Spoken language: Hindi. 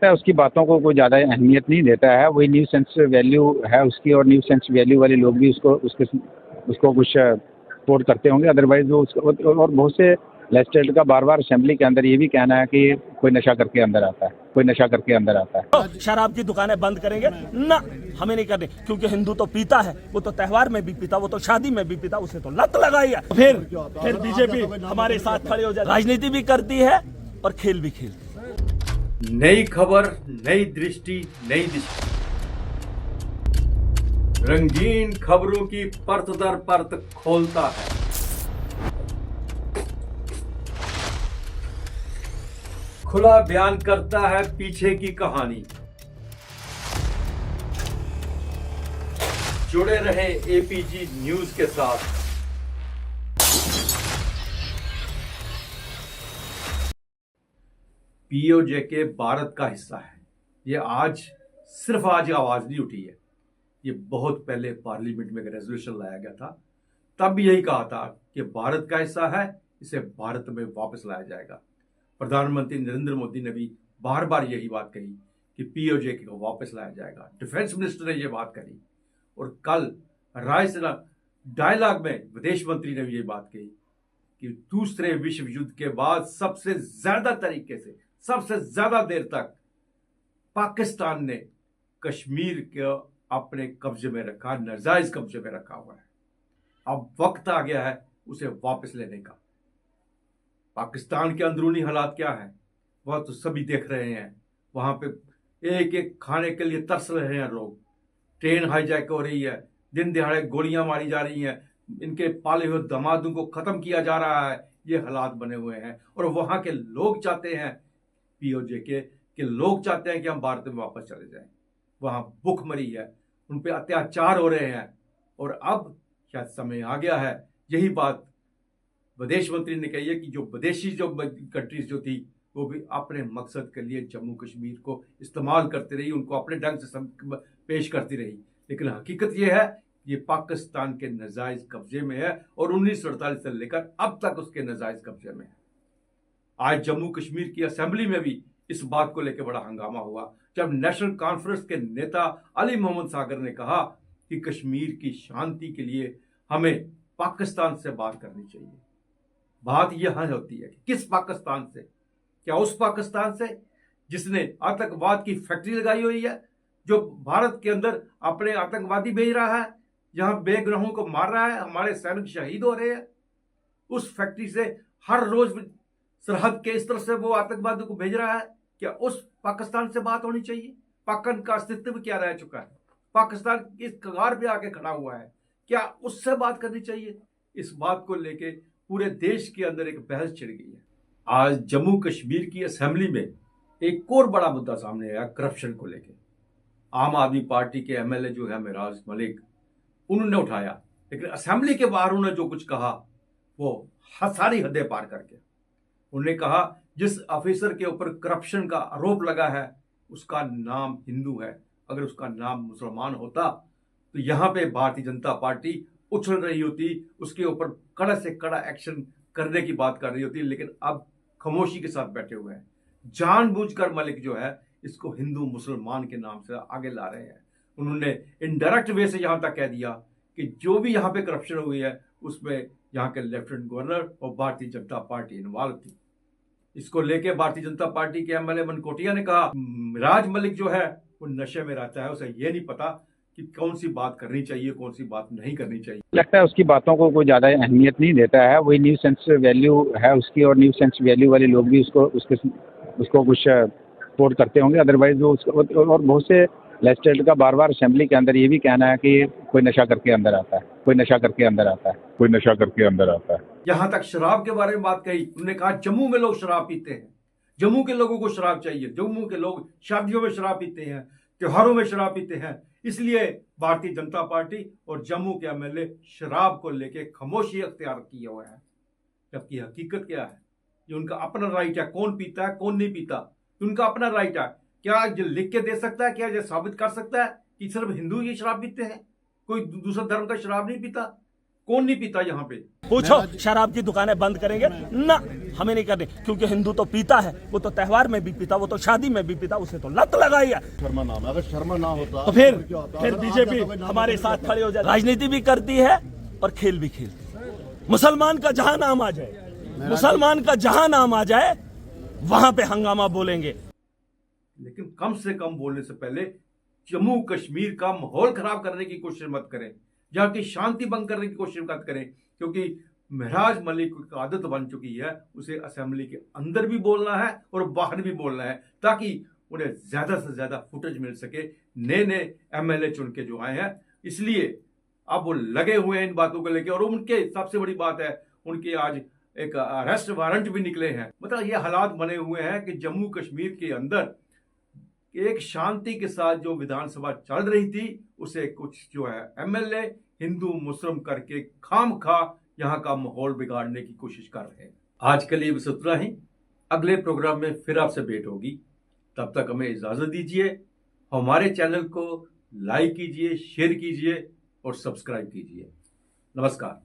है उसकी बातों को कोई ज़्यादा अहमियत नहीं देता है। वही न्यू सेंस वैल्यू है उसकी, और न्यू सेंस वैल्यू वाले लोग भी उसको कुछ सपोर्ट करते होंगे। अदरवाइज वो उसको, और बहुत से लेजिस्लेटर का बार बार असेंबली के अंदर ये भी कहना है कि कोई नशा करके अंदर आता है, कोई नशा करके अंदर आता है। तो शराब की दुकानें बंद करेंगे ना, हमें नहीं करनी, क्योंकि हिंदू तो पीता है, वो तो त्योहार में भी पीता, वो तो शादी में भी पीता, उसे तो लत लगाई है। फिर बीजेपी हमारे साथ खड़े हो जाए, राजनीति भी करती है और खेल भी खेलती है। नई खबर, नई दृष्टि, नई दिशा, रंगीन खबरों की परत दर परत खोलता है। खुला बयान करता है पीछे की कहानी। जुड़े रहे एपीजी न्यूज के साथ। पीओजे भारत का हिस्सा है। ये आज सिर्फ आज आवाज नहीं उठी है, ये बहुत पहले पार्लियामेंट में रेजोल्यूशन लाया गया था। तब भी यही कहा था कि भारत का हिस्सा है, इसे भारत में वापस लाया जाएगा। प्रधानमंत्री नरेंद्र मोदी ने भी बार बार यही बात कही कि पीओजे को वापस लाया जाएगा। डिफेंस मिनिस्टर ने यह बात कही, और कल रायसीना डायलॉग में विदेश मंत्री ने भी ये बात कही कि दूसरे विश्व युद्ध के बाद सबसे ज्यादा तरीके से, सबसे ज्यादा देर तक पाकिस्तान ने कश्मीर को अपने कब्जे में रखा, नाजायज कब्जे में रखा हुआ है। अब वक्त आ गया है उसे वापस लेने का। पाकिस्तान के अंदरूनी हालात क्या है वह तो सभी देख रहे हैं। वहां पे एक एक खाने के लिए तरस रहे हैं लोग। ट्रेन हाईजैक हो रही है, दिन दिहाड़े गोलियां मारी जा रही हैं, इनके पाले हुए दामादों को खत्म किया जा रहा है। ये हालात बने हुए हैं, और वहां के लोग चाहते हैं, पीओजे के लोग चाहते हैं कि हम भारत में वापस चले जाएं। वहां भूखमरी है, उन पे अत्याचार हो रहे हैं, और अब शायद समय आ गया है। यही बात विदेश मंत्री ने कही है कि जो विदेशी जो कंट्रीज जो थी वो भी अपने मकसद के लिए जम्मू कश्मीर को इस्तेमाल करती रही, उनको अपने ढंग से पेश करती रही। लेकिन हकीकत यह है ये पाकिस्तान के नाजायज कब्जे में है, और 1948 से लेकर अब तक उसके नाजायज कब्जे में है। आज जम्मू कश्मीर की असेंबली में भी इस बात को लेकर बड़ा हंगामा हुआ, जब नेशनल कॉन्फ्रेंस के नेता अली मोहम्मद सागर ने कहा कि कश्मीर की शांति के लिए हमें पाकिस्तान से बात करनी चाहिए। बात यह होती है कि किस पाकिस्तान से? क्या उस पाकिस्तान से जिसने आतंकवाद की फैक्ट्री लगाई हुई है, जो भारत के अंदर अपने आतंकवादी भेज रहा है, जहां बेगुनाहों को मार रहा है, हमारे सैनिक शहीद हो रहे हैं। उस फैक्ट्री से हर रोज सरहद के इस तरह से वो आतंकवादियों को भेज रहा है। क्या उस पाकिस्तान से बात होनी चाहिए? पाकिस्तान का अस्तित्व क्या रह चुका है? पाकिस्तान इस कगार पे आके खड़ा हुआ है, क्या उससे बात करनी चाहिए? इस बात को लेके पूरे देश के अंदर एक बहस छिड़ गई है। आज जम्मू कश्मीर की असेंबली में एक और बड़ा मुद्दा सामने आया, करप्शन को लेके। आम आदमी पार्टी के एमएलए जो है मिराज मलिक, उन्होंने उठाया, लेकिन असेंबली के बाहर उन्होंने जो कुछ कहा वो सारी हदें पार करके उन्होंने कहा जिस ऑफिसर के ऊपर करप्शन का आरोप लगा है उसका नाम हिंदू है, अगर उसका नाम मुसलमान होता तो यहां पे भारतीय जनता पार्टी उछल रही होती, उसके ऊपर कड़ा से कड़ा एक्शन करने की बात कर रही होती। लेकिन अब खामोशी के साथ बैठे हुए हैं। जानबूझकर मलिक जो है इसको हिंदू मुसलमान के नाम से आगे ला रहे हैं। उन्होंने इनडायरेक्ट वे से यहां तक कह दिया कि जो भी यहां पे करप्शन हुई है उसमें यहाँ के लेफ्टिनेंट गवर्नर और भारतीय जनता पार्टी इन्वॉल्व थी। इसको लेके भारतीय जनता पार्टी के एमएलए मनकोटिया ने कहा मिराज मलिक जो है वो नशे में रहता है, उसे ये नहीं पता कि कौन सी बात करनी चाहिए, कौन सी बात नहीं करनी चाहिए। लगता है उसकी बातों को कोई ज़्यादा अहमियत नहीं देता है। वही न्यू सेंस वैल्यू है उसकी, और न्यू सेंस वैल्यू वाले लोग भी उसको कुछ सपोर्ट करते होंगे। अदरवाइज वो उसको, और बहुत से लेजिस्लेटर का बार बार असेंबली के अंदर ये भी कहना है कि कोई नशा करके अंदर आता है, कोई नशा करके अंदर आता है, कोई नशा करके अंदर आता है। यहां तक शराब के बारे में बात कही। उन्होंने कहा जम्मू में लोग शराब पीते हैं, जम्मू के लोगों को शराब चाहिए, जम्मू के लोग शादियों में शराब पीते हैं, त्योहारों में शराब पीते हैं, इसलिए भारतीय जनता पार्टी और जम्मू के एमएलए शराब को लेकर खामोशी अख्तियार किए हुए हैं। जबकि हकीकत क्या है, ये उनका अपना राइट है, कौन पीता है कौन नहीं पीता, उनका अपना राइट है। क्या ये लिख के दे सकता है, क्या ये साबित कर सकता है कि सिर्फ हिंदू ही शराब पीते हैं, कोई दूसरा धर्म का शराब नहीं पीता? कौन नहीं पीता यहाँ पे? पूछो शराब की दुकानें बंद करेंगे ना, हमें नहीं करनी, क्योंकि हिंदू तो पीता है, वो तो त्योहार में भी पीता, वो तो शादी में भी पीता, उसे तो लत लगाई है। शर्मा नाम है, अगर शर्मा ना होता तो फिर बीजेपी हमारे साथ खड़े हो जाए, राजनीति भी करती है और खेल भी खेलती है। मुसलमान का जहां नाम आ जाए, मुसलमान का जहां नाम आ जाए वहां पे हंगामा बोलेंगे। लेकिन कम से कम बोलने से पहले जम्मू कश्मीर का माहौल खराब करने की कोशिश मत करें, जहाँ की शांति भंग करने की कोशिश मत करें, क्योंकि महराज मलिक की आदत बन चुकी है उसे असेंबली के अंदर भी बोलना है और बाहर भी बोलना है, ताकि उन्हें ज्यादा से ज्यादा फुटेज मिल सके। नए नए एमएलए चुन के जो आए हैं, इसलिए अब वो लगे हुए हैं इन बातों को लेकर। और उनके सबसे बड़ी बात है, उनके आज एक अरेस्ट वारंट भी निकले हैं। मतलब ये हालात बने हुए हैं कि जम्मू कश्मीर के अंदर एक शांति के साथ जो विधानसभा चल रही थी, उसे कुछ जो है एमएलए हिंदू मुस्लिम करके खामखा यहाँ का माहौल बिगाड़ने की कोशिश कर रहे हैं। आज के लिए बस उतना ही। अगले प्रोग्राम में फिर आपसे भेंट होगी, तब तक हमें इजाजत दीजिए। हमारे चैनल को लाइक कीजिए, शेयर कीजिए और सब्सक्राइब कीजिए। नमस्कार।